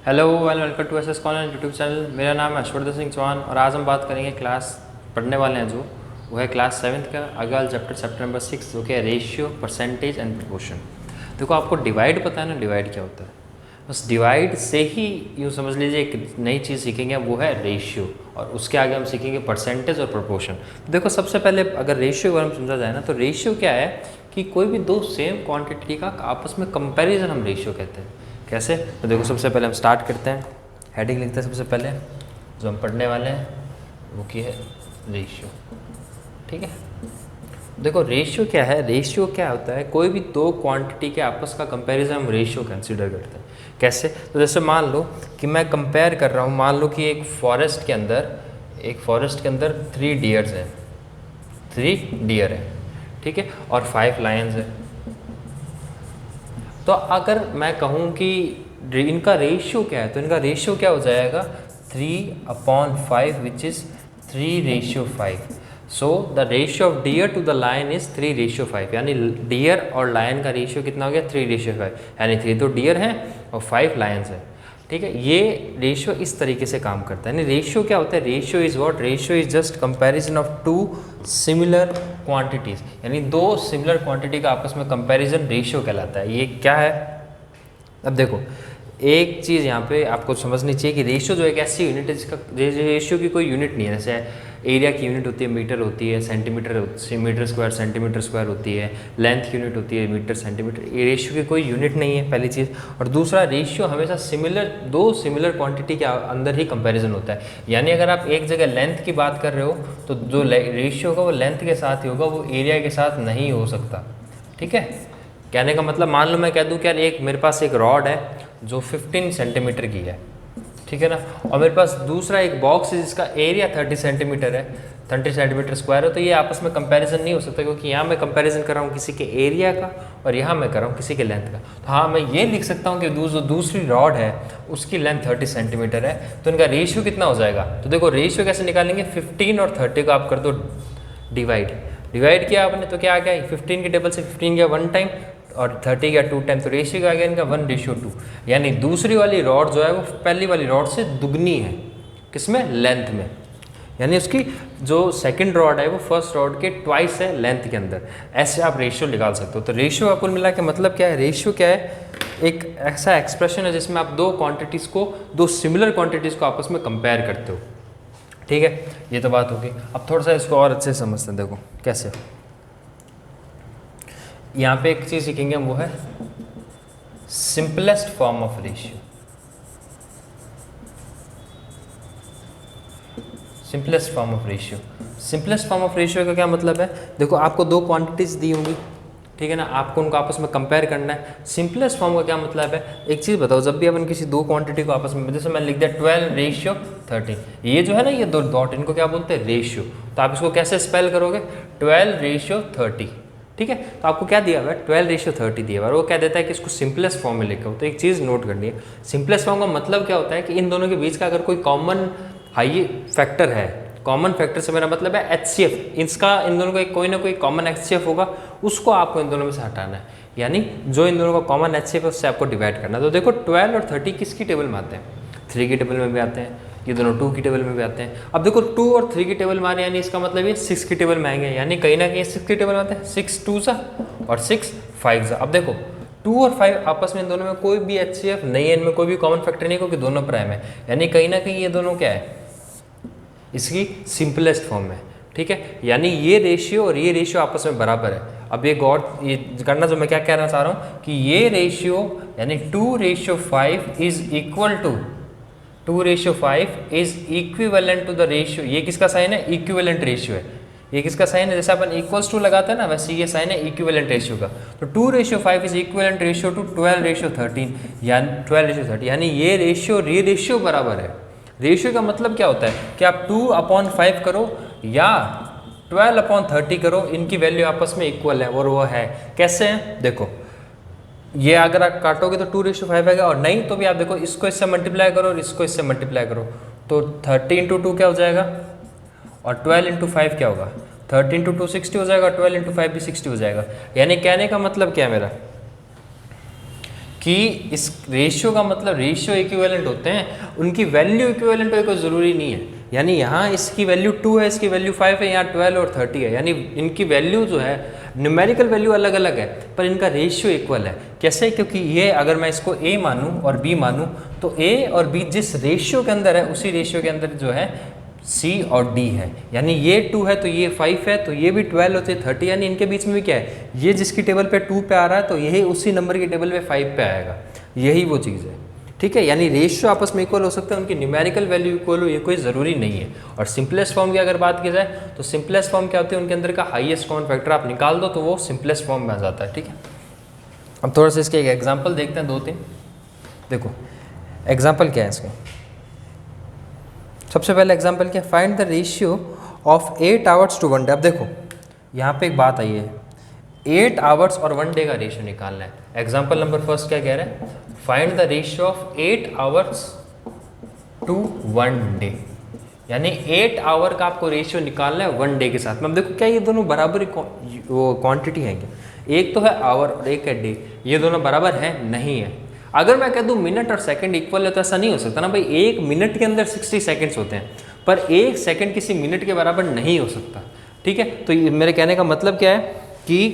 Hello and welcome to SS college YouTube channel. मेरा नाम है अश्वर्धन सिंह चौहान और आज हम बात करेंगे क्लास पढ़ने वाले हैं जो वो है क्लास 7th का अगला चैप्टर नंबर 6 जो कि है रेशियो, परसेंटेज एंड प्रोपोर्शन। देखो आपको डिवाइड पता है ना, डिवाइड क्या होता है। बस डिवाइड से ही यूँ समझ लीजिए एक नई चीज़ सीखेंगे, वो है रेशियो, और उसके आगे हम सीखेंगे परसेंटेज और प्रोपोर्शन। देखो सबसे पहले अगर रेशियो को हम समझा जाए ना, तो रेशियो क्या है कि कोई भी दो सेम क्वांटिटी का आपस में कंपैरिजन हम रेशियो कहते हैं। कैसे? तो देखो सबसे पहले हम स्टार्ट करते हैं, हेडिंग लिखते हैं सबसे पहले जो हम पढ़ने वाले हैं वो की है रेशियो। ठीक है, देखो रेशियो क्या है, रेशियो क्या होता है, कोई भी दो क्वांटिटी के आपस का कंपैरिजन हम रेशियो कंसीडर करते हैं। कैसे? तो जैसे मान लो कि मैं कंपेयर कर रहा हूँ, मान लो कि एक फॉरेस्ट के अंदर 3 डियर्स हैं, 3 डियर है, ठीक है, और 5 लायंस है। तो अगर मैं कहूँ कि इनका रेशियो क्या है, तो इनका रेशियो क्या हो जाएगा 3/5 which is 3:5। So the ratio of deer to the lion is 3:5, यानी डियर और लायन का रेशियो कितना हो गया 3:5, यानी 3 तो डियर हैं और 5 लायंस हैं। ठीक है, ये रेशियो इस तरीके से काम करता है। यानी रेशियो क्या होता है, ratio is what, ratio is just comparison of 2 similar quantities, यानी 2 सिमिलर क्वांटिटी का आपस में कंपैरिजन रेशियो कहलाता है। ये क्या है, अब देखो एक चीज़ यहाँ पे आपको समझनी चाहिए कि रेशियो जो एक ऐसी यूनिट है जिसका रेशियो की कोई यूनिट नहीं है। जैसे एरिया की यूनिट होती है मीटर होती है, मीटर स्क्वायर सेंटीमीटर स्क्वायर होती है, लेंथ की यूनिट होती है मीटर सेंटीमीटर। ये रेशियो की कोई यूनिट नहीं है, पहली चीज़। और दूसरा, रेशियो हमेशा दो सिमिलर क्वांटिटी के अंदर ही कंपैरिजन होता है। यानी अगर आप एक जगह लेंथ की बात कर रहे हो तो जो रेशियो होगा वो लेंथ के साथ ही होगा, वो एरिया के साथ नहीं हो सकता। ठीक है, कहने का मतलब मान लो मैं कह दूं कि यार एक मेरे पास एक रॉड है जो 15 सेंटीमीटर की है, ठीक है ना, और मेरे पास दूसरा एक बॉक्स है जिसका एरिया 30 सेंटीमीटर है, 30 सेंटीमीटर स्क्वायर है। तो ये आपस में कंपैरिजन नहीं हो सकता, क्योंकि यहाँ मैं कंपैरिजन कर रहा हूँ किसी के एरिया का और यहाँ मैं कर रहा हूँ किसी के लेंथ का। तो हाँ, मैं ये लिख सकता हूँ कि जो दूसरी रॉड है उसकी लेंथ 30 सेंटीमीटर है, तो इनका रेशियो कितना हो जाएगा। तो देखो रेशियो कैसे निकालेंगे, 15 और 30 को आप कर दो डिवाइड किया आपने, तो क्या आ गया 15 के टेबल से 15 गया 1 टाइम और 30 गया 2 टाइम, तो रेशियो आ गया इनका 1:2। यानी दूसरी वाली रॉड जो है वो पहली वाली रॉड से दुगनी है, किसमें, लेंथ में। यानी उसकी जो सेकंड रॉड है वो फर्स्ट रॉड के ट्वाइस है लेंथ के अंदर। ऐसे आप रेशियो निकाल सकते हो। तो रेशियो का कुल मिला के मतलब क्या है, रेशियो क्या है, एक ऐसा एक्सप्रेशन है जिसमें आप दो सिमिलर क्वांटिटीज़ को आपस में कंपेयर करते हो। ठीक है, ये तो बात होगी। अब थोड़ा सा इसको और अच्छे से समझते हैं। देखो कैसे, यहाँ पे एक चीज़ सीखेंगे हम, वो है simplest form of ratio. Simplest form of ratio का क्या मतलब है, देखो आपको दो क्वांटिटीज दी होंगी, ठीक है ना, आपको उनको आपस में कंपेयर करना है। सिंपलेस्ट फॉर्म का क्या मतलब है, एक चीज़ बताओ, जब भी अपन किसी दो क्वांटिटी को आपस में, जैसे मैं लिख दिया 12:13, ये जो है ना, ये दो डॉट, इनको क्या बोलते हैं, रेशियो। तो आप इसको कैसे स्पेल करोगे, 12:30। ठीक है, तो आपको क्या दिया हुआ है, 12:30 दिया हुआ है। वो क्या देता है कि इसको सिंपलेस्ट फॉर्म में लिखो। तो एक चीज़ नोट करनी है, सिंपलेस्ट फॉर्म का मतलब क्या होता है कि इन दोनों के बीच का अगर कोई कॉमन हाई फैक्टर है, कॉमन फैक्टर से मेरा मतलब है HCF, इसका इन दोनों का कोई ना कोई कॉमन HCF होगा, उसको आपको इन दोनों में से हटाना है। यानी जो इन दोनों का कॉमन HCF है उससे आपको डिवाइड करना है। तो देखो 12 और 30 किसकी टेबल में आते हैं, 3 की टेबल में भी आते हैं, ये दोनों 2 की टेबल में भी आते हैं। अब देखो 2 और 3 की टेबल में आ रहे हैं, यानी इसका मतलब ये 6 की टेबल में आएंगे, यानी कहीं ना कहीं 6 की टेबल में आते हैं, 6 2 और 6 5। अब देखो 2 और 5 आपस में इन दोनों में कोई भी HCF नहीं है, इनमें कोई भी कॉमन फैक्टर नहीं है, क्योंकि दोनों प्राइम है। यानी कहीं ना कहीं ये दोनों क्या है, इसकी सिंपलेस्ट फॉर्म है। ठीक है, यानी ये रेशियो और ये रेशियो आपस में बराबर है। अब ये करना, जो मैं क्या कहना चाह रहा हूँ कि ये रेशियो यानी 2:5 is equal to 2:5 is equivalent to the ratio. ये किसका साइन है, इक्विवेलेंट रेशियो है। ये किसका साइन है, जैसे अपन इक्वल्स टू लगाते हैं ना, वैसे ये साइन है इक्विवेलेंट रेशियो का। तो 2:5 इज इक्विवेलेंट रेशियो टू 12:13, यानी 12:30, यानी ये रेशियो बराबर है। रेशियो का मतलब क्या होता है कि आप 2/5 करो या 12/30 करो, इनकी वैल्यू आपस में इक्वल है, और वो है कैसे है, देखो ये अगर आप काटोगे तो 2:5 आएगा, और नहीं तो भी आप देखो इसको इससे मल्टीप्लाई करो और इसको इससे मल्टीप्लाई करो, तो 30 × 2 क्या हो जाएगा, और 12 × 5 क्या होगा, 13 × 2 60 हो जाएगा, 12 × 5 भी 60 हो जाएगा। यानी कहने का मतलब क्या है मेरा, कि इस रेशियो का मतलब रेशियो इक्विवेलेंट होते हैं, उनकी वैल्यू इक्विवेलेंट हो कोई ज़रूरी नहीं है। यानी यहाँ इसकी वैल्यू 2 है, इसकी वैल्यू 5 है, यहाँ 12 और 30 है, यानी इनकी वैल्यू जो है न्यूमेरिकल वैल्यू अलग अलग है पर इनका रेशियो इक्वल है। कैसे? क्योंकि ये अगर मैं इसको A मानूँ और B मानूँ तो A और B जिस रेशियो के अंदर है उसी रेशियो के अंदर जो है C और D है। यानी ये 2 है तो ये 5 है, तो ये भी 12 होते 30, यानी इनके बीच में भी क्या है, ये जिसकी टेबल पे 2 पे आ रहा है तो यही उसी नंबर की टेबल पे 5 पे आएगा, यही वो चीज़ है। ठीक है, यानी रेशियो आपस में इक्वल हो सकते हैं, उनकी न्यूमेरिकल वैल्यू इक्वल हो ये कोई ज़रूरी नहीं है। और सिंपलेस्ट फॉर्म की अगर बात की जाए तो सिंपलेस्ट फॉर्म क्या होती है, उनके अंदर का हाईएस्ट कॉमन फैक्टर आप निकाल दो तो वो सिंपलेस्ट फॉर्म में आ जाता है। ठीक है, अब थोड़ा सा इसके एक एग्जाम्पल देखते हैं, 2-3। देखो एग्जाम्पल क्या है इसके, सबसे पहले एग्जाम्पल क्या, find the ratio of 8 hours to 1 day. अब देखो यहाँ पे एक बात आई है, 8 आवर्स और 1 डे का रेशियो निकालना है। एग्जाम्पल नंबर फर्स्ट क्या कह रहा है, find the ratio of 8 hours to 1 day, यानी 8 आवर का आपको रेशियो निकालना है 1 डे के साथ में। अब देखो क्या ये दोनों बराबर वो क्वांटिटी है क्या, एक तो है आवर और एक है डे, ये दोनों बराबर है? नहीं है। अगर मैं कह दूं मिनट और सेकंड इक्वल है तो ऐसा नहीं हो सकता ना भाई, एक मिनट के अंदर 60 सेकंड्स होते हैं पर एक सेकंड किसी मिनट के बराबर नहीं हो सकता। ठीक है, तो मेरे कहने का मतलब क्या है कि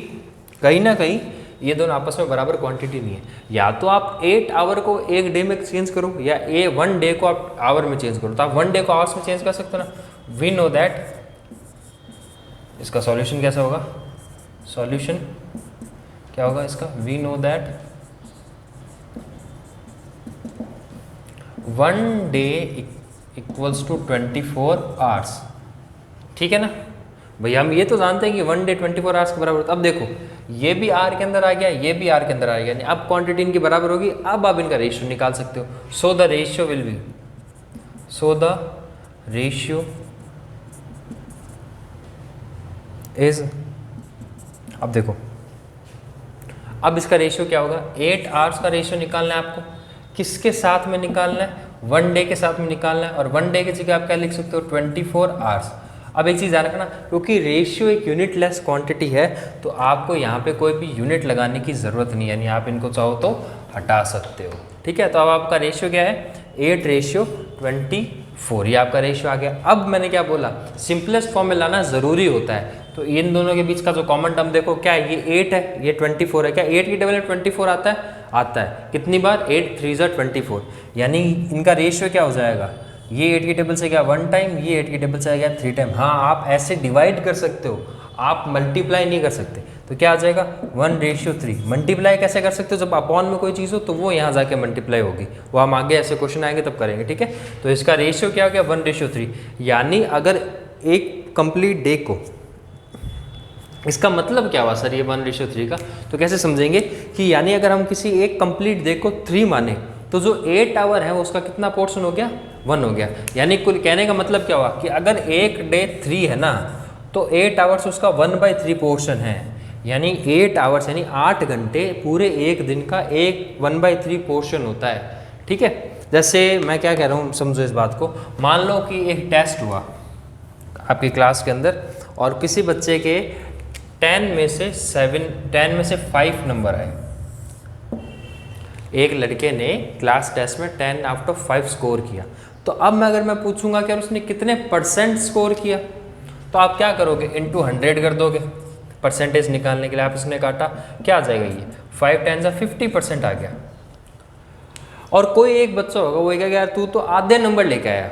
कहीं ना कहीं ये दोनों आपस में बराबर क्वांटिटी नहीं है। या तो आप 8 आवर को एक डे में चेंज करो या 1 डे को आप आवर में चेंज करो, तो आप 1 डे को आवर्स में चेंज कर सकते हो ना। वी नो दैट, इसका सॉल्यूशन कैसा होगा, सॉल्यूशन क्या होगा इसका, we know that 1 day equals to 24 hours. ठीक है ना भैया, हम ये तो जानते हैं कि 1 डे 24 आवर्स के बराबर होता है। अब देखो ये भी आर के अंदर आ गया, ये भी आर के अंदर आ गया, यानी अब क्वांटिटी इनकी बराबर होगी। अब आप इनका रेशियो निकाल सकते हो। सो the ratio will be, so the ratio is, अब देखो अब इसका रेशियो क्या होगा, 8 आवर्स का रेशियो निकालना है आपको, किसके साथ में निकालना है, 1 डे के साथ में निकालना है। और 1 डे की जगह आप क्या लिख सकते हो, 24 आवर्स। अब एक चीज़ ध्यान रखना, क्योंकि रेशियो एक यूनिट लेस क्वांटिटी है तो आपको यहाँ पे कोई भी यूनिट लगाने की ज़रूरत नहीं है, यानी आप इनको चाहो तो हटा सकते हो। ठीक है, तो अब आपका रेशियो क्या है, 8:24, ये आपका रेशियो आ गया। अब मैंने क्या बोला, सिंपलेस्ट फॉर्म में लाना ज़रूरी होता है, तो इन दोनों के बीच का जो कॉमन टर्म देखो क्या है, ये 8 है, ये 24 है। क्या 8 की टेबल में 24 आता है? आता है। कितनी बार, 8 3 ज़ा 24, यानी इनका रेशियो क्या हो जाएगा, ये 8 की टेबल से क्या 1 टाइम, ये 8 की टेबल से आ गया 3 टाइम। हाँ, आप ऐसे डिवाइड कर सकते हो, आप मल्टीप्लाई नहीं कर सकते। तो क्या आ जाएगा 1:3। मल्टीप्लाई कैसे कर सकते हो, जब अपॉन में कोई चीज़ हो तो वो यहाँ जाके मल्टीप्लाई होगी, वो हम आगे ऐसे क्वेश्चन आएंगे तब करेंगे। ठीक है, तो इसका रेशियो क्या हो गया 1:3। यानी अगर एक कंप्लीट डे को, इसका मतलब क्या हुआ सर ये 1:3 का, तो कैसे समझेंगे कि यानी अगर हम किसी एक कंप्लीट डे को 3 माने तो जो 8 आवर है उसका कितना पोर्शन हो गया, 1 हो गया। यानी कुल कहने का मतलब क्या हुआ कि अगर एक डे 3 है ना तो 8 आवर्स उसका 1/3 पोर्शन है, यानी 8 आवर्स यानी 8 घंटे पूरे एक दिन का एक 1/3 पोर्शन होता है। ठीक है, जैसे मैं क्या कह रहा हूँ समझो इस बात को, मान लो कि एक टेस्ट हुआ आपकी क्लास के अंदर और किसी बच्चे के 10 में से 5 नंबर आए। एक लड़के ने क्लास टेस्ट में 10 आउट ऑफ 5 स्कोर किया, तो अब मैं अगर मैं पूछूंगा कि उसने कितने % स्कोर किया, तो आप क्या करोगे, इनटू 100 कर दोगे परसेंटेज निकालने के लिए। आप इसने काटा, क्या आ जाएगा ये 5 10 ज़ा 50% आ गया। और कोई एक बच्चा होगा वो कहेगा यार तू तो आधे नंबर लेके आया।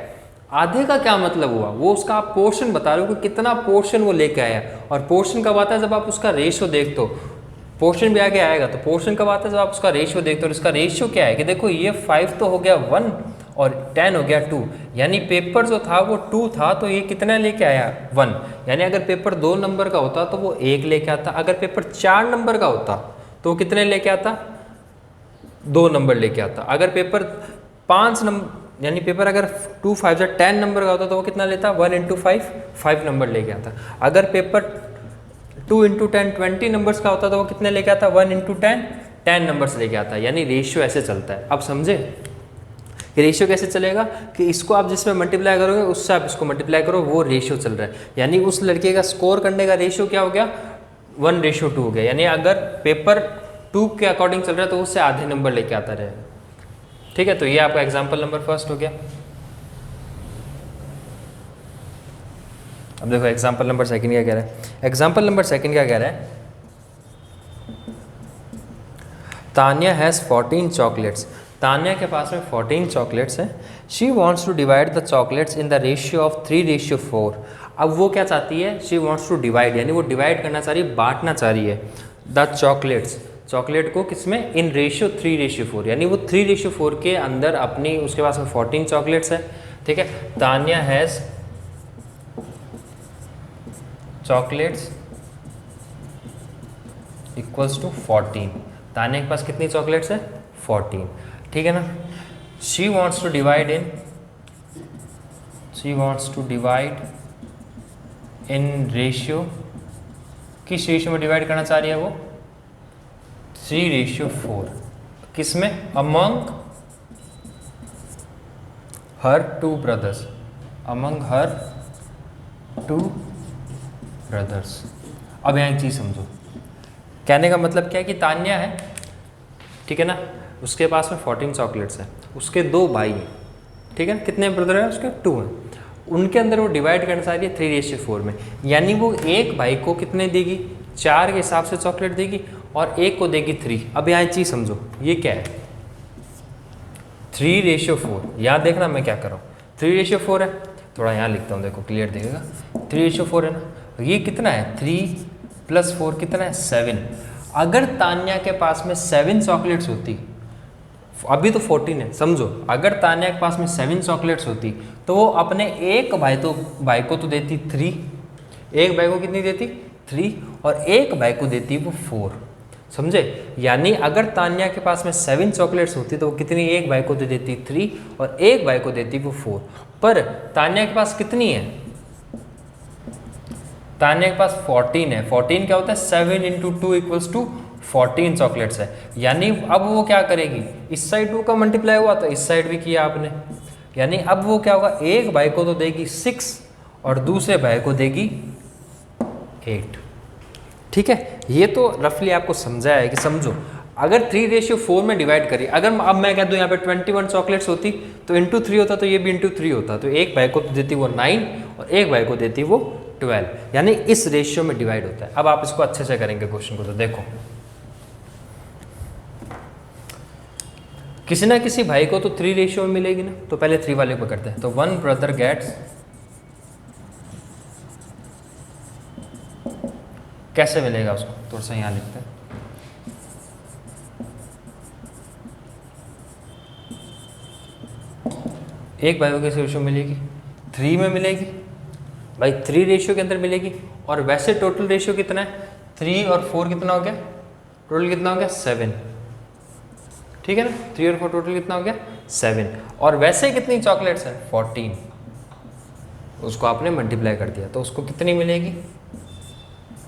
आधे का क्या मतलब हुआ, वो उसका आप पोर्शन बता रहे हो कि कितना पोर्शन वो लेके आया। और पोर्शन कब आता है, जब आप उसका रेशियो देखते हो। पोर्शन भी आगे आएगा, तो पोर्शन कब आता है, जब आप उसका रेशियो देखते हो। और इसका रेशियो क्या है कि देखो ये 5 तो हो गया 1 और 10 हो गया 2, यानी पेपर जो था वो 2 था तो ये कितना लेके आया 1। यानी अगर पेपर 2 नंबर का होता तो वो 1 लेके आता, अगर पेपर 4 नंबर का होता तो वो कितने लेके आता, 2 नंबर लेके आता। अगर पेपर 5 नंबर यानी पेपर अगर 2 5 ज़ा 10 नंबर का होता तो वो कितना लेता, 1 × 5 नंबर लेके आता। अगर पेपर 2 × 10 20 नंबर्स का होता तो वो कितने लेके आता, 1 × 10 नंबर्स लेके आता। यानी रेशियो ऐसे चलता है। अब समझे कि रेशियो कैसे चलेगा कि इसको आप जिसमें मल्टीप्लाई करोगे उससे आप इसको मल्टीप्लाई करो, वो रेशियो चल रहा है। यानी उस लड़के का स्कोर करने का रेशियो क्या हो गया, 1:2 हो गया। यानी अगर पेपर 2 के अकॉर्डिंग चल रहा है तो उससे आधे नंबर लेके आता रहेगा। ठीक है, तो ये आपका एग्जाम्पल नंबर फर्स्ट हो गया। अब देखो एग्जाम्पल नंबर सेकंड क्या कह रहा है। एग्जाम्पल नंबर सेकंड क्या कह रहा है, तान्या हैज़ 14 चॉकलेट्स। तान्या के पास में 14 चॉकलेट्स हैं। She wants to divide the chocolates in the ratio of 3:4। अब वो क्या चाहती है, शी वॉन्ट्स टू डिवाइड, यानी वो डिवाइड करना चाह रही है, बांटना चाह रही है द चॉकलेट्स, चॉकलेट को किसमें, इन रेशियो 3:4, यानी वो 3:4 के अंदर अपनी, उसके पास में 14 चॉकलेट्स है। ठीक है, Tanya has chocolates equals to 14। Tanya के पास कितनी चॉकलेट्स है, 14। ठीक है ना। She wants to divide in ratio, किस रेशियो में डिवाइड करना चाह रही है वो, 3:4। किस में, among her 2 brothers, among her 2 brothers. अब यहाँ एक चीज़ समझो, कहने का मतलब क्या है कि तान्या है, ठीक है ना, उसके पास में 14 चॉकलेट्स हैं, उसके 2 भाई हैं, ठीक है ना, कितने ब्रदर हैं उसके, 2 हैं। उनके अंदर वो डिवाइड करना चाह रही है 3:4 में, यानी वो एक भाई को कितने देगी, 4 के हिसाब से चॉकलेट देगी और एक को देगी 3। अब यहाँ चीज़ समझो, ये क्या है, 3:4। यहाँ देखना मैं क्या कर रहा हूँ, 3:4 है, थोड़ा यहाँ लिखता हूँ, देखो क्लियर दिखेगा, 3:4 है ना। ये कितना है, 3 + 4 कितना है, 7। अगर तान्या के पास में 7 चॉकलेट्स होती, अभी तो 14 है, समझो, अगर तान्या के पास में 7 चॉकलेट्स होती तो वो अपने एक भाई को तो देती 3, एक भाई को कितनी देती, 3, और एक भाई को देती वो 4, समझे। यानी अगर तान्या के पास में 7 चॉकलेट्स होती तो वो कितनी, एक भाई को तो देती 3 और एक भाई को देती वो 4। पर तान्या के पास कितनी है, तान्या के पास 14 है। 14 क्या होता है, 7 × 2 = 14 चॉकलेट्स है। यानी अब वो क्या करेगी, इस साइड 2 का मल्टीप्लाई हुआ तो इस साइड भी किया आपने, यानी अब वो क्या होगा, एक भाई को तो देगी 6 और दूसरे भाई को देगी 8। ठीक है, ये तो रफली आपको समझाया है कि समझो, अगर 3:4 में डिवाइड करिए, अगर अब मैं कह दूं यहाँ पे 21 चॉकलेट्स होती तो × 3 होता, तो ये भी × 3 होता, तो एक भाई को तो देती वो 9 और एक भाई को देती वो 12, यानी इस रेशियो में डिवाइड होता है। अब आप इसको अच्छे से करेंगे क्वेश्चन को, तो देखो किसी ना किसी भाई को तो 3 रेशियो में मिलेगी ना, तो पहले 3 वाले को करते हैं। तो 1 ब्रदर गेट्स, कैसे मिलेगा उसको, थोड़ा सा यहाँ लिखते हैं, एक भाई को किस रेशियो में मिलेगी, 3 में मिलेगी भाई, 3 रेशियो के अंदर मिलेगी। और वैसे टोटल रेशियो कितना है, 3 और 4 कितना हो गया, टोटल कितना हो गया, 7, ठीक है ना, 3 और 4 टोटल कितना हो गया, 7। और वैसे कितनी चॉकलेट्स हैं, 14, उसको आपने मल्टीप्लाई कर दिया तो उसको कितनी मिलेगी,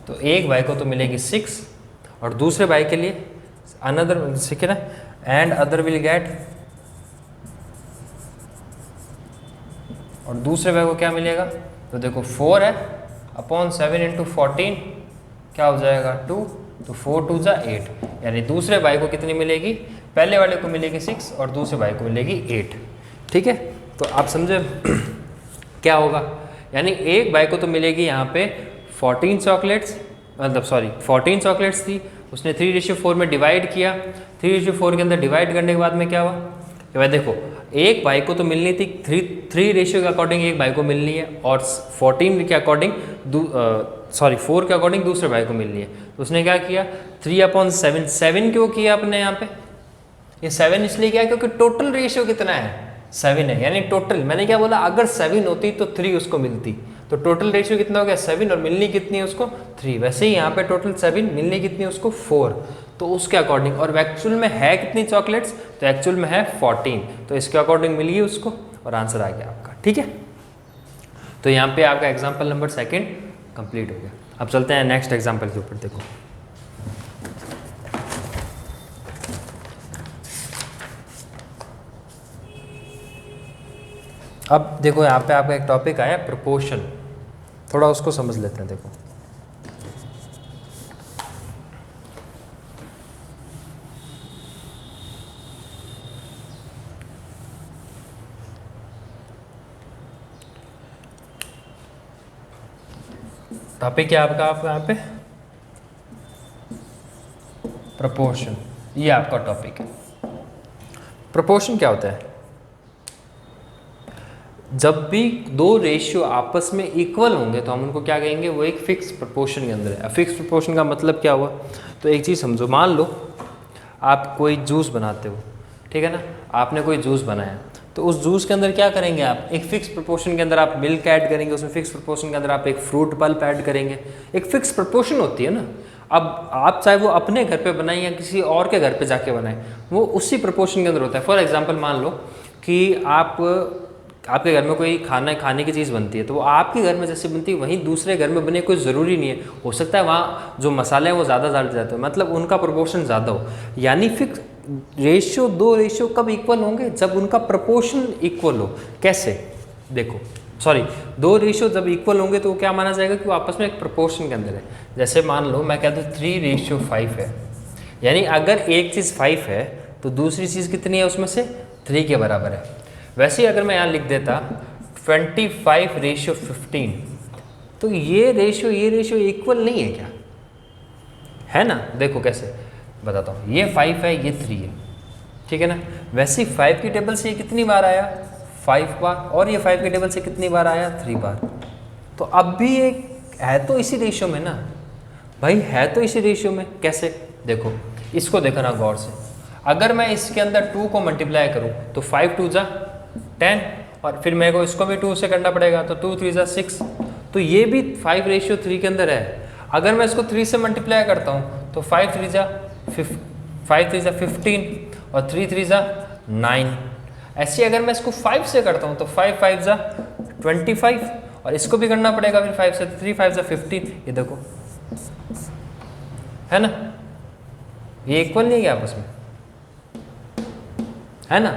तो एक भाई को तो मिलेगी 6 और दूसरे भाई के लिए अनदर, ठीक है ना, एंड अदर विल गेट, और दूसरे भाई को क्या मिलेगा, तो देखो 4 है अपॉन 7 × 14 क्या हो जाएगा, 2, तो 4 × 2 = 8, यानी दूसरे भाई को कितनी मिलेगी, पहले वाले को मिलेगी 6 और दूसरे भाई को मिलेगी 8। ठीक है, तो आप समझे क्या होगा, यानी एक भाई को तो मिलेगी यहाँ पे 14 चॉकलेट्स, मतलब सॉरी 14 चॉकलेट्स थी, उसने 3:4 में डिवाइड किया, 3:4 के अंदर डिवाइड करने के बाद में क्या हुआ कि भाई देखो, एक भाई को तो मिलनी थी 3 रेशियो के अकॉर्डिंग एक भाई को मिलनी है, और 14 के अकॉर्डिंग 4 के अकॉर्डिंग दूसरे भाई को मिलनी है। तो उसने क्या किया, 3/7, 7 क्यों किया अपने यहाँ पे, ये 7 इसलिए किया क्योंकि टोटल रेशियो कितना है, 7 है, यानी टोटल, मैंने क्या बोला, अगर 7 होती तो 3 उसको मिलती, तो टोटल रेशियो कितना हो गया, 7, और मिलनी कितनी है उसको, 3। वैसे ही यहाँ पे टोटल 7, मिलनी कितनी है उसको, 4, तो उसके अकॉर्डिंग, और एक्चुअल में है कितनी चॉकलेट्स, तो एक्चुअल में है 14, तो इसके अकॉर्डिंग मिली उसको और आंसर आ गया आपका। ठीक है, तो यहाँ पे आपका एग्जाम्पल नंबर 2 कंप्लीट हो गया। अब चलते हैं नेक्स्ट एग्जाम्पल के ऊपर। देखो अब देखो यहाँ पे आपका एक टॉपिक आया प्रोपोर्शन, थोड़ा उसको समझ लेते हैं। देखो टॉपिक क्या आपका आपका यहाँ पे प्रोपोर्शन, ये आपका टॉपिक है। प्रोपोर्शन क्या होता है? जब भी दो रेशियो आपस में इक्वल होंगे तो हम उनको क्या कहेंगे, वो एक फिक्स प्रोपोर्शन के अंदर है। फिक्स प्रोपोर्शन का मतलब क्या हुआ? तो एक चीज़ समझो, मान लो आप कोई जूस बनाते हो, ठीक है ना, आपने कोई जूस बनाया, तो उस जूस के अंदर क्या करेंगे आप, एक फिक्स प्रोपोर्शन के अंदर आप मिल्क ऐड करेंगे, उसमें फिक्स प्रोपोर्शन के अंदर आप एक फ्रूट पल्प ऐड करेंगे, एक फिक्स प्रोपोर्शन होती है ना। अब आप चाहे वो अपने घर पे बनाएं या किसी और के घर पे जाके बनाएं, वो उसी प्रोपोर्शन के अंदर होता है। फॉर एग्जांपल मान लो कि आपके घर में कोई खाने की चीज़ बनती है, तो वो आपके घर में जैसे बनती है वहीं दूसरे घर में बने, कोई ज़रूरी नहीं है, हो सकता है वहाँ जो मसाले हैं वो ज़्यादा डाल जाते हैं, मतलब उनका प्रोपोर्शन ज़्यादा हो। यानी फिक्स रेशियो, दो रेशियो कब इक्वल होंगे? जब उनका प्रोपोर्शन इक्वल हो। कैसे? देखो, सॉरी, दो रेशियो जब इक्वल होंगे तो वो क्या माना जाएगा कि वो आपस में एक प्रोपोर्शन के अंदर है। जैसे मान लो मैं कह दूँ 3:5 है, यानी अगर एक चीज़ 5 है तो दूसरी चीज़ कितनी है उसमें से? 3 के बराबर है। वैसे ही अगर मैं यहाँ लिख देता 25:15, तो ये रेशियो इक्वल नहीं है क्या? है ना? देखो कैसे बताता हूँ, ये 5 है, ये 3 है, ठीक है ना। वैसे 5 की टेबल से ये कितनी बार आया? 5 बार। और ये 5 की टेबल से कितनी बार आया? 3 बार। तो अब भी एक है तो इसी रेशियो में ना भाई, है तो इसी रेशियो में। कैसे? देखो, इसको देखो ना गौर से। अगर मैं इसके अंदर 2 को मल्टीप्लाई करूँ तो 5 2 जा 10, और फिर मेरे को इसको भी 2 से करना पड़ेगा, तो 2 3 जा 6। तो ये भी 5:3 के अंदर है। अगर मैं इसको 3 से मल्टीप्लाई करता हूँ तो 5 3 जा 15 और 3 3 जा 9। ऐसे अगर मैं इसको 5 से करता हूँ तो 5 5 जा 25, और इसको भी करना पड़ेगा फिर 5 से, 3 5 जा 15। ये देखो, है ना, ये इक्वल नहीं है आपस में, है ना।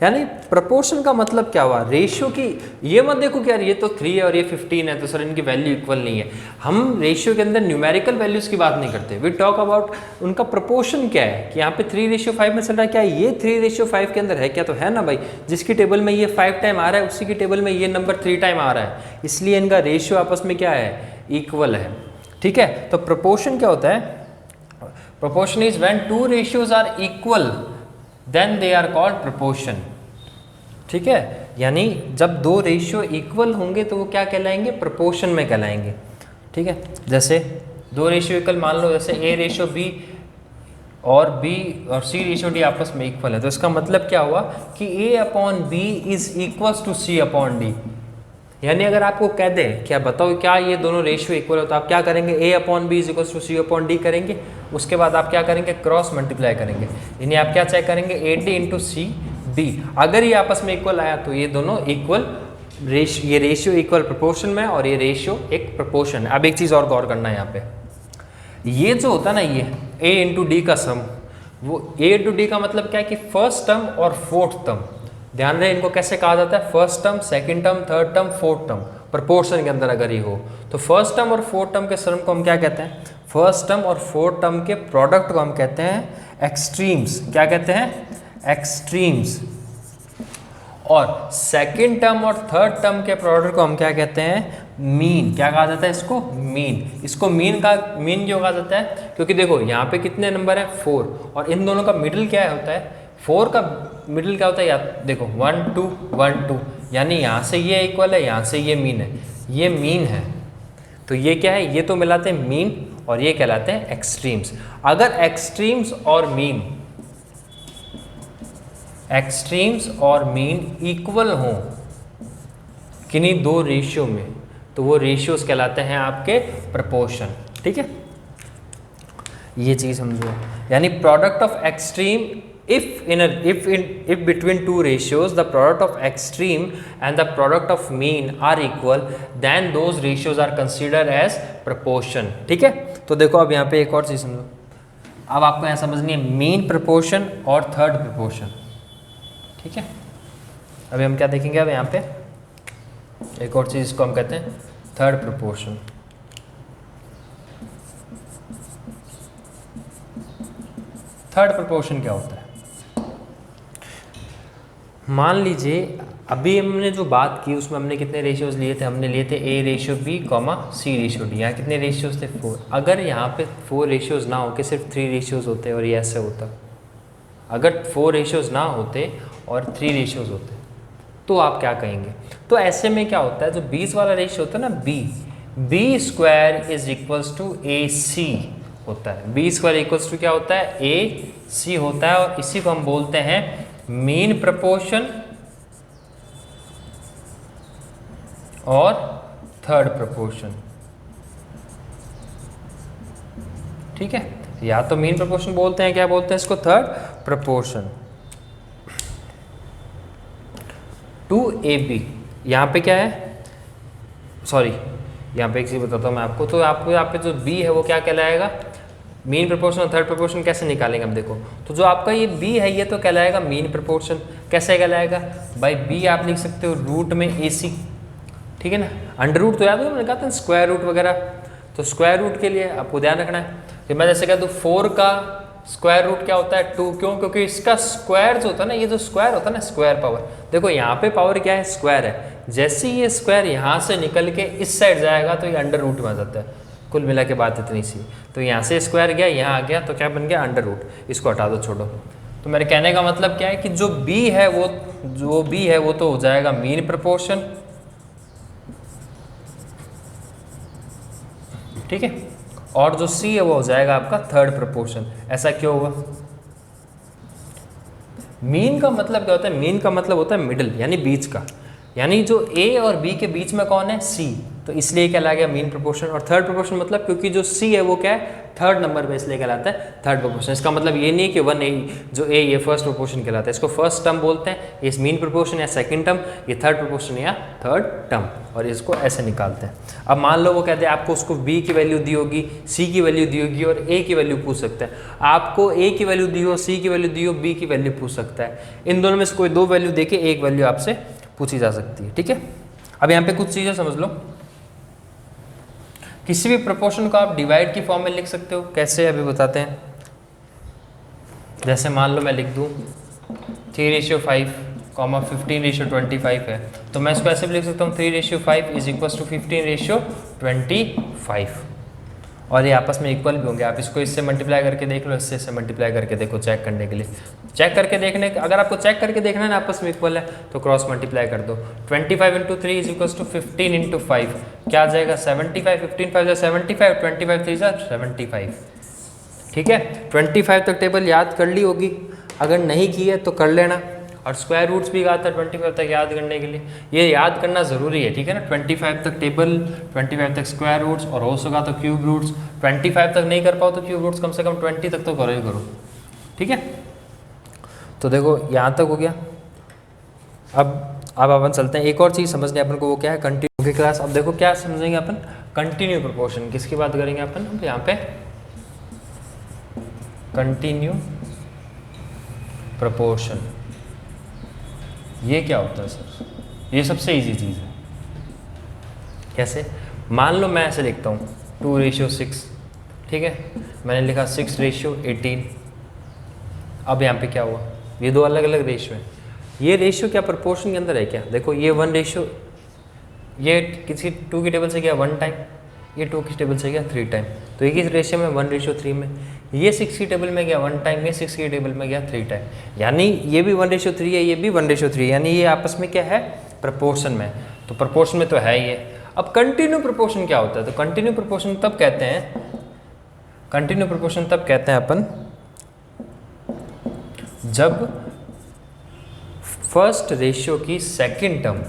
यानी प्रोपोर्शन का मतलब क्या हुआ? रेशियो की, ये मत देखो कि यार ये तो 3 है और ये 15 है तो सर इनकी वैल्यू इक्वल नहीं है। हम रेशियो के अंदर न्यूमेरिकल वैल्यूज की बात नहीं करते, वी टॉक अबाउट उनका प्रोपोर्शन क्या है, कि यहाँ पे 3:5 में चल रहा है, क्या ये 3:5 के अंदर है क्या? तो है ना भाई, जिसकी टेबल में ये 5 टाइम आ रहा है उसी की टेबल में ये नंबर 3 टाइम आ रहा है, इसलिए इनका रेशियो आपस में क्या है? इक्वल है, ठीक है। तो प्रोपोर्शन क्या होता है? Proportion is when 2 ratios are equal then they are called proportion, ठीक है। यानी जब दो रेशियो इक्वल होंगे तो वो क्या कहलाएंगे? प्रोपोर्शन में कहलाएंगे, ठीक है। जैसे दो रेशियो इक्वल, मान लो जैसे A:B और B और C:D आपस में इक्वल है, तो इसका मतलब क्या हुआ कि A/B is equals to C/D। यानी अगर आपको कह दे क्या बताओ क्या ये दोनों रेशियो इक्वल हो, तो आप क्या करेंगे? A/B is equals to C/D करेंगे। उसके बाद आप क्या करेंगे? क्रॉस मल्टीप्लाई करेंगे, यानी आप क्या चेक करेंगे? AD into CB। अगर ये आपस में इक्वल आया तो ये दोनों इक्वल ये रेशियो इक्वल प्रोपोर्शन में, और ये रेशियो एक प्रोपोर्शन है। अब एक चीज़ और गौर करना है यहाँ पे, ये जो होता है ना, ये A इंटू D का सम, वो A इंटू D का मतलब क्या है कि फर्स्ट टर्म और फोर्थ टर्म, ध्यान रहे इनको कैसे कहा जाता है? First term, second term, third term, fourth term, proportion के अंदर अगर ये हो तो फर्स्ट टर्म और फोर्थ टर्म के सम को हम क्या कहते हैं? फर्स्ट टर्म और फोर्थ टर्म के प्रोडक्ट को हम कहते हैं एक्सट्रीम्स। क्या कहते हैं? एक्सट्रीम्स। और सेकंड टर्म और थर्ड टर्म के प्रोडक्ट को हम क्या कहते हैं? मीन। क्या कहा जाता है इसको? मीन। इसको मीन क्यों कहा जाता है? क्योंकि देखो यहाँ पे कितने नंबर है? 4, और इन दोनों का मिडिल क्या होता है? 4 का मिडिल क्या होता है? या देखो 1 2 1 2, यानी यहाँ से ये इक्वल है, यहाँ से ये मीन है, ये मीन है, तो ये क्या है? ये तो मिलाते हैं मीन, और ये कहलाते हैं एक्सट्रीम्स। अगर एक्सट्रीम्स और मीन इक्वल हों किन्हीं दो रेशियो में, तो वो रेशियोज कहलाते हैं आपके प्रोपोर्शन, ठीक है। ये चीज समझो, यानी product of extreme, if between two ratios the product of extreme and the product of mean are equal, then those ratios are considered as proportion, ठीक है। तो देखो अब यहाँ पे एक और चीज समझो, अब आपको यहाँ समझनी है मीन प्रोपोर्शन और थर्ड प्रोपोर्शन, ठीक है। अभी हम क्या देखेंगे? अब यहाँ पे एक और चीज, इसको हम कहते हैं थर्ड प्रोपोर्शन। थर्ड प्रोपोर्शन क्या होता है? मान लीजिए अभी हमने जो बात की उसमें हमने कितने रेशियोज लिए थे, हमने लिए थे A ratio B comma C ratio D। यहाँ कितने रेशियोज थे 4। अगर यहाँ पे 4 रेशियोज ना हो के सिर्फ 3 रेशियोज होते और ये ऐसे होता, अगर 4 रेशियोज ना होते और 3 रेशियोज होते तो आप क्या कहेंगे? तो ऐसे में क्या होता है, जो 20 वाला रेशियो होता है ना B square is equals to AC होता है। B स्क्वायर इक्वल्स टू क्या होता है? AC होता है, और इसी को हम बोलते हैं मीन प्रपोर्शन और थर्ड प्रपोर्शन। ठीक है, या तो मीन प्रपोर्शन बोलते हैं, क्या बोलते हैं इसको? Third proportion. 2AB यहाँ पे क्या है, सॉरी यहाँ पे एक चीज़ बताता हूँ मैं आपको। तो आपको यहाँ पे जो B है वो क्या कहलाएगा? मीन प्रपोर्शन और थर्ड प्रपोर्शन कैसे निकालेंगे हम देखो। तो जो आपका ये B है ये तो कहलाएगा मीन प्रपोर्शन। कैसे कहलाएगा भाई? B आप लिख सकते हो रूट में AC, ठीक है ना। अंडर रूट तो याद हो, मैंने कहा था स्क्वायर रूट वगैरह। तो स्क्वायर रूट के लिए आपको ध्यान रखना है कि मैं जैसे कह दूँ 4 का स्क्वायर रूट क्या होता है? 2। क्यों? क्योंकि इसका स्क्वायर जो होता है ना, ये जो स्क्वायर होता है ना, स्क्वायर पावर, देखो यहाँ पे पावर क्या है? स्क्वायर है। जैसे ही ये स्क्वायर यहाँ से निकल के इस साइड जाएगा तो ये अंडर रूट में आ जाता है। कुल मिला के बात इतनी सी। तो यहाँ से स्क्वायर गया, यहाँ आ गया, तो क्या बन गया? Under root. इसको हटा दो, छोड़ो। तो मेरे कहने का मतलब क्या है कि जो B है वो तो हो जाएगा मीन प्रपोर्शन, ठीक है, और जो C है वो हो जाएगा आपका थर्ड प्रपोर्शन। ऐसा क्यों हुआ? मीन का मतलब क्या होता है? मीन का मतलब होता है मिडिल, यानी बीच का, यानी जो A और B के बीच में कौन है? C। तो इसलिए कहला गया मीन प्रपोर्शन। और थर्ड प्रपोर्शन मतलब क्योंकि जो C है वो क्या है? थर्ड नंबर पे, इसलिए कहलाता है थर्ड प्रपोर्शन। इसका मतलब ये नहीं कि 1A जो A ये फर्स्ट प्रपोर्शन कहलाता है, इसको फर्स्ट टर्म बोलते हैं, ये मीन प्रपोर्शन या सेकंड टर्म, ये थर्ड प्रपोर्शन या थर्ड टर्म, और इसको ऐसे निकालते हैं। अब मान लो वो कहते हैं आपको उसको B की वैल्यू दी होगी, C की वैल्यू दी होगी और A की वैल्यू पूछ सकता है। आपको A की वैल्यू दी हो, C की वैल्यू दी हो, B की वैल्यू पूछ सकता है। इन दोनों में से कोई 2 वैल्यू देके एक वैल्यू आपसे पूछी जा सकती है, ठीक है। अब यहाँ पे कुछ चीज़ें समझ लो। किसी भी प्रपोर्शन को आप डिवाइड की फॉर्म में लिख सकते हो। कैसे? अभी बताते हैं। जैसे मान लो मैं लिख दूँ 3:5, 15:25 है, तो मैं इसको ऐसे भी लिख सकता हूँ 3:5 इज इक्वल टू 15:25, और ये आपस में इक्वल भी होंगे। आप इसको इससे मल्टीप्लाई करके देख लो, इससे मल्टीप्लाई करके देखो, चेक करने के लिए। चेक करके देखने, अगर आपको चेक करके देखना है ना आपस में इक्वल है तो क्रॉस मल्टीप्लाई कर दो। 25 × 3 इज इक्वल टू 15 × 5 क्या आ जाएगा? 75। 15 5 75, 25 3 75, ठीक है। 25 तक टेबल याद कर ली होगी, अगर नहीं की है तो कर लेना। और स्क्वायर रूट्स भी कहा था 25 तक याद करने के लिए, ये याद करना ज़रूरी है, ठीक है ना। 25 तक टेबल, 25 तक स्क्वायर रूट्स, और हो सका तो क्यूब रूट्स। 25 तक नहीं कर पाओ तो क्यूब रूट्स कम से कम 20 तक तो करो ही करो, ठीक है। तो देखो यहाँ तक हो गया। अब अपन चलते हैं, एक और चीज़ समझने अपन को, वो क्या है? कंटिन्यू की क्लास। अब देखो क्या समझेंगे अपन? Continue proportion. किसकी बात करेंगे अपन? अब यहाँ पे कंटिन्यू प्रोपोर्शन, ये क्या होता है सर? ये सबसे इजी चीज़ है। कैसे? मान लो मैं ऐसे लिखता हूँ 2:6, ठीक है, मैंने लिखा 6:18। अब यहाँ पे क्या हुआ? ये 2 अलग अलग रेशियो हैं। ये रेशियो क्या प्रोपोर्शन के अंदर है क्या? देखो ये 1 रेशियो, ये किसी 2 की टेबल से गया 1 टाइम, ये 2 की टेबल से गया 3 टाइम, तो ये किस रेशियो में? 1:3 में। ये 6 की टेबल में गया 1 टाइम, ये 6 की टेबल में गया 3 टाइम, यानी ये भी 1:3 है, ये भी 1:3, यानी ये आपस में क्या है? प्रोपोर्शन में। तो प्रोपोर्शन में तो है ये। अब कंटिन्यू प्रोपोर्शन क्या होता है? तो कंटिन्यू प्रोपोर्शन तब कहते हैं अपन जब फर्स्ट रेशियो की सेकंड टर्म,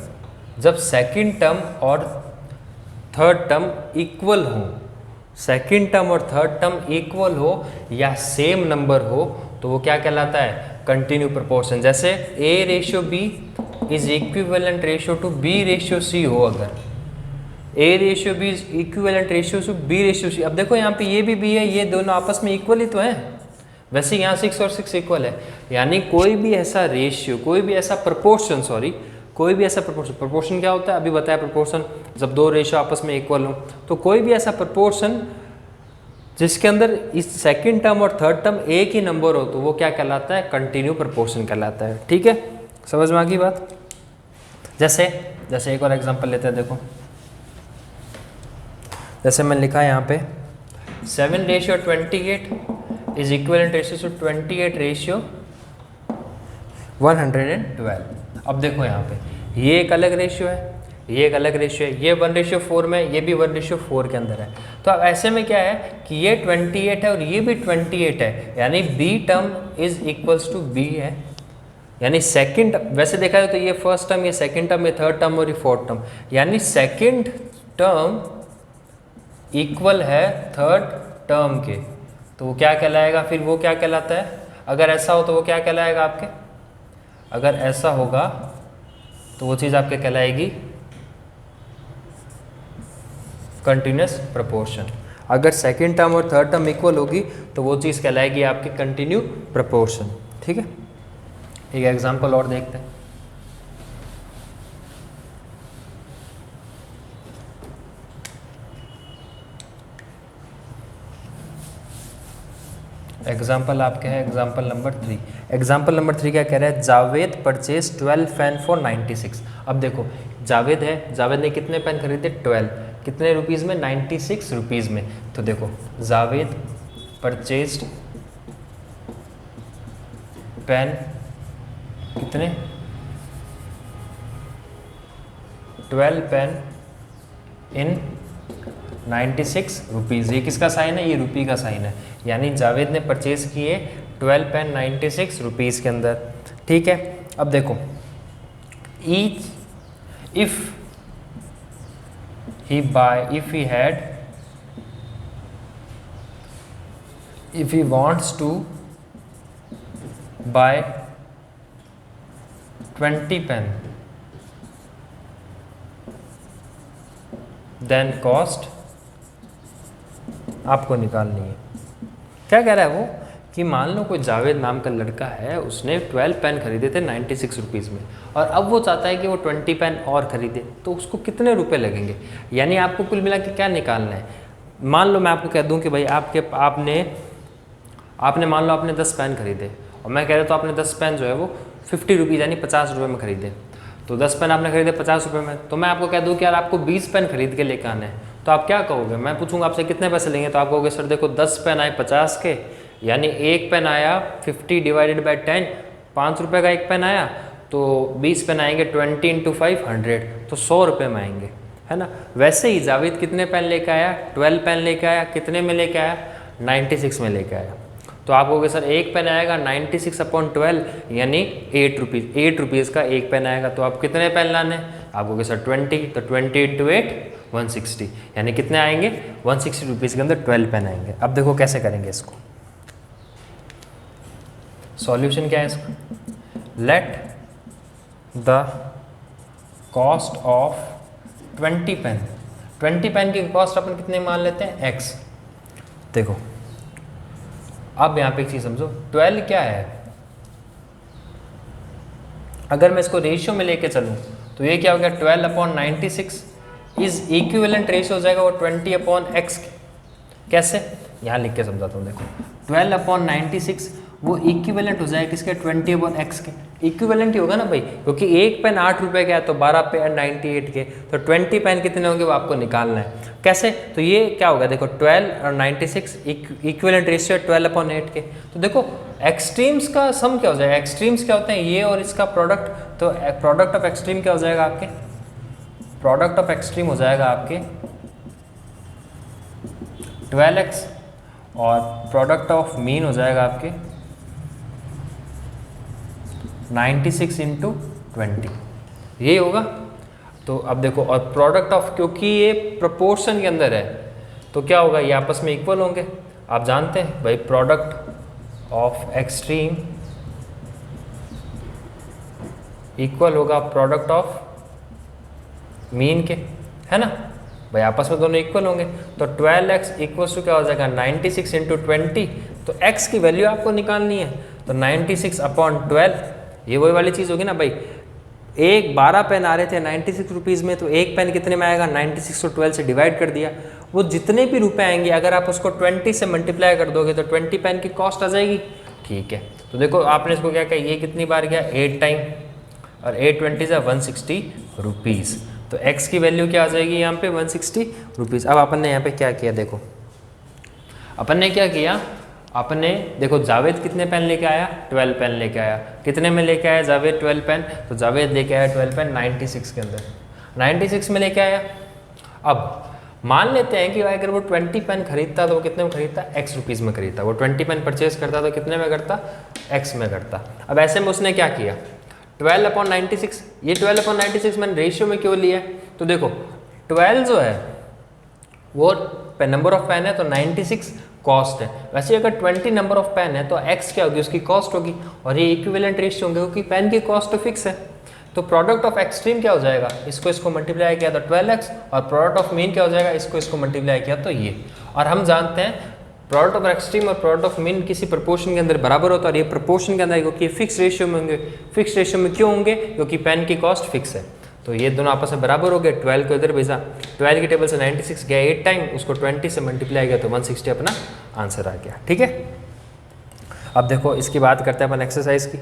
जब सेकंड टर्म और थर्ड टर्म इक्वल हो, सेकंड टर्म और थर्ड टर्म इक्वल हो या सेम नंबर हो, तो वो क्या कहलाता है? Continue proportion. जैसे A:B is equivalent ratio two B:C हो, अगर A:B is equivalent ratio two B:C। अब देखो यहाँ पे ये भी B है, ये दोनों आपस में इक्वल ही तो हैं। वैसे यहाँ 6 और 6 इक्वल है, यानी कोई भी ऐसा रेशियो, कोई भी ऐसा प्रोपोर्शन क्या होता है? अभी बताया प्रोपोर्शन, जब 2 रेशियो आपस में इक्वल हो। तो कोई भी ऐसा प्रोपोर्शन जिसके अंदर इस सेकंड टर्म और थर्ड टर्म एक ही नंबर हो, तो वो क्या कहलाता है? कंटिन्यू प्रोपोर्शन कहलाता है, ठीक है। समझ में आ गई बात? जैसे एक और एग्जांपल लेते हैं, देखो जैसे मैं लिखा है यहाँ पे 7:28 इज इक्वलेंट रेशियो टू 28:112। अब देखो यहाँ पे ये एक अलग रेशियो है, ये एक अलग रेशियो है, ये 1:4 में, ये भी 1:4 के अंदर है। तो अब ऐसे में क्या है कि ये 28 है और ये भी 28 है, यानी B term is equals to B है, यानी सेकंड, वैसे देखा जाए तो ये फर्स्ट टर्म, ये सेकंड टर्म, ये थर्ड टर्म और ये फोर्थ टर्म, यानी सेकंड टर्म इक्वल है थर्ड टर्म के। तो वो क्या कहलाएगा, फिर वो क्या कहलाता है, अगर ऐसा हो तो वो क्या कहलाएगा आपके, अगर ऐसा होगा तो वो चीज़ आपके कहलाएगी कंटिन्यूस प्रोपोर्शन। अगर सेकंड टर्म और थर्ड टर्म इक्वल होगी तो वो चीज़ कहलाएगी आपकी कंटिन्यू प्रोपोर्शन। ठीक है, एक एग्जांपल और देखते हैं। एग्जाम्पल आपके है एग्जाम्पल नंबर 3। एग्जाम्पल नंबर 3 क्या कह रहा है, जावेद परचेज 12 पेन फॉर 96। अब देखो जावेद है, जावेद ने कितने पेन खरीदे, 12, कितने रुपीज़ में, 96 रुपीज़ में। तो देखो जावेद परचेज पेन कितने, 12 पेन इन 96 रुपीज़। ये किसका साइन है, ये रुपी का साइन है, यानी जावेद ने परचेज किए 12 पेन 96 रुपीज़ के अंदर। ठीक है, अब देखो each if he wants to buy 20 pen then cost आपको निकालनी है। क्या कह रहा है वो कि मान लो कोई जावेद नाम का लड़का है, उसने 12 पेन खरीदे थे 96 रुपीज़ में, और अब वो चाहता है कि वो 20 पेन और ख़रीदे, तो उसको कितने रुपए लगेंगे, यानी आपको कुल मिला के क्या निकालना है। मान लो मैं आपको कह दूं कि भाई आपने मान लो आपने 10 पेन खरीदे, और मैं कह रहा तो आपने 10 पेन जो है वो 50 रुपीज़ यानी 50 रुपये में खरीदे। तो 10 पेन आपने खरीदे 50 रुपये में, तो मैं आपको कह दूँ कि यार आपको 20 पेन खरीद के लेकर आना है, तो आप क्या कहोगे, मैं पूछूंगा आपसे कितने पैसे लेंगे, तो आप कहोगे सर देखो 10 पेन आए 50 के, यानी एक पेन आया 50 डिवाइडेड बाई 10, 5 रुपये का एक पेन आया, तो 20 पेन आएंगे 20 इंटू 5 100, तो 100 रुपये में आएंगे, है ना। वैसे ही जावेद कितने पेन लेके आया, 12 पेन लेके आया, कितने में लेके आया, 96 में लेके आया। तो आप कहोगे सर एक पेन आएगा 96/12 यानी 8 रुपीज़, 8 रुपीज़ का एक पेन आएगा, तो आप कितने पेन लाने, आप कहोगे सर 20, तो 20 इंटू 8 160, यानी कितने आएंगे 160 रुपीज़ के अंदर 12 पेन आएंगे। अब देखो कैसे करेंगे इसको, सॉल्यूशन क्या है इसका, let the cost of 20 pen, 20 pen की कॉस्ट अपन कितने मान लेते हैं, x। देखो अब यहाँ पे एक चीज़ समझो, 12 क्या है, अगर मैं इसको रेशियो में लेके चलूँ तो ये क्या हो गया, 12/96 इज इक्विवेलेंट रेशियो हो जाएगा वो 20/x। कैसे, यहाँ लिख के समझाता हूँ। देखो 12/96 वो इक्विवेलेंट हो जाएगा किसके, 20/x के। इक्विवेलेंट ही होगा ना भाई, क्योंकि एक पेन 8 रुपये का है तो 12 पेन 98 के, तो 20 पेन कितने होंगे वो आपको निकालना है। कैसे, तो ये क्या होगा, देखो 12 और 96 इक्विवेलेंट रेशियो है 12/8 के। तो देखो एक्सट्रीम्स का सम क्या हो जाएगा, एक्सट्रीम्स क्या होते हैं, ये और इसका प्रोडक्ट, तो प्रोडक्ट ऑफ एक्सट्रीम क्या हो जाएगा आपके, प्रोडक्ट ऑफ एक्सट्रीम हो जाएगा आपके 12x, और प्रोडक्ट ऑफ मीन हो जाएगा आपके 96 इंटू 20, यही होगा। तो अब देखो, और प्रोडक्ट ऑफ, क्योंकि ये प्रोपोर्शन के अंदर है तो क्या होगा, ये आपस में इक्वल होंगे। आप जानते हैं भाई प्रोडक्ट ऑफ एक्सट्रीम इक्वल होगा प्रोडक्ट ऑफ मीन के, है ना भाई, आपस में दोनों इक्वल होंगे। तो 12x इक्वल्स टू क्या हो जाएगा 96 इंटू 20, तो x की वैल्यू आपको निकालनी है, तो 96/12, ये वही वाली चीज़ होगी ना भाई, एक 12 पेन आ रहे थे 96 रुपीज़ में, तो एक पेन कितने में आएगा, 96 को 12 से डिवाइड कर दिया, वो जितने भी रुपए आएंगे अगर आप उसको 20 से मल्टीप्लाई कर दोगे तो 20 पेन की कॉस्ट आ जाएगी। ठीक है, तो देखो आपने इसको क्या किया, ये कितनी बार गया 8 टाइम, और 820 है 160 रुपीज़। तो x की वैल्यू क्या आ जाएगी यहाँ पे 160 रुपीज़। अब अपन ने यहाँ पे क्या किया, देखो अपन ने क्या किया, आपने देखो जावेद कितने पेन लेके आया, 12 पेन लेके आया। कितने में लेके आया जावेद 12 पेन, तो जावेद लेके आया 12 पेन 96 के अंदर, 96 में लेके आया। अब मान लेते हैं कि अगर वो 20 पेन खरीदता तो वो कितने में खरीदता, x रुपीज़ में खरीदता। वो 20 पेन परचेज करता तो कितने में करता, x में करता। अब ऐसे में उसने क्या किया, 12/96, ये 12/96 मैंने रेशियो में क्यों लिया है, तो देखो 12 जो है वो नंबर ऑफ पेन है तो 96 कॉस्ट है। वैसे अगर 20 नंबर ऑफ पेन है तो x क्या होगी, उसकी कॉस्ट होगी, और ये इक्विवेलेंट रेशियो होंगे क्योंकि पेन की कॉस्ट तो फिक्स है। तो प्रोडक्ट ऑफ एक्सट्रीम क्या हो जाएगा, इसको मल्टीप्लाई किया तो 12x, और प्रोडक्ट ऑफ मीन क्या हो जाएगा, इसको मल्टीप्लाई किया तो ये। और हम जानते हैं प्रोडक्ट ऑफ एक्सट्रीम और प्रोडक्ट ऑफ मीन किसी प्रोपोर्शन के अंदर बराबर होता है, और ये प्रोपोर्शन के अंदर क्योंकि फिक्स रेशियो में होंगे। फिक्स रेशियो में क्यों होंगे, क्योंकि पेन की कॉस्ट फिक्स है। तो ये दोनों आपस में बराबर हो गए। 12 को इधर भेजा, 12 की टेबल से 96 गया 8 टाइम, उसको 20 से मल्टीप्लाई किया तो 160 अपना आंसर आ गया। ठीक है, अब देखो इसकी बात करते हैं अपन एक्सरसाइज की।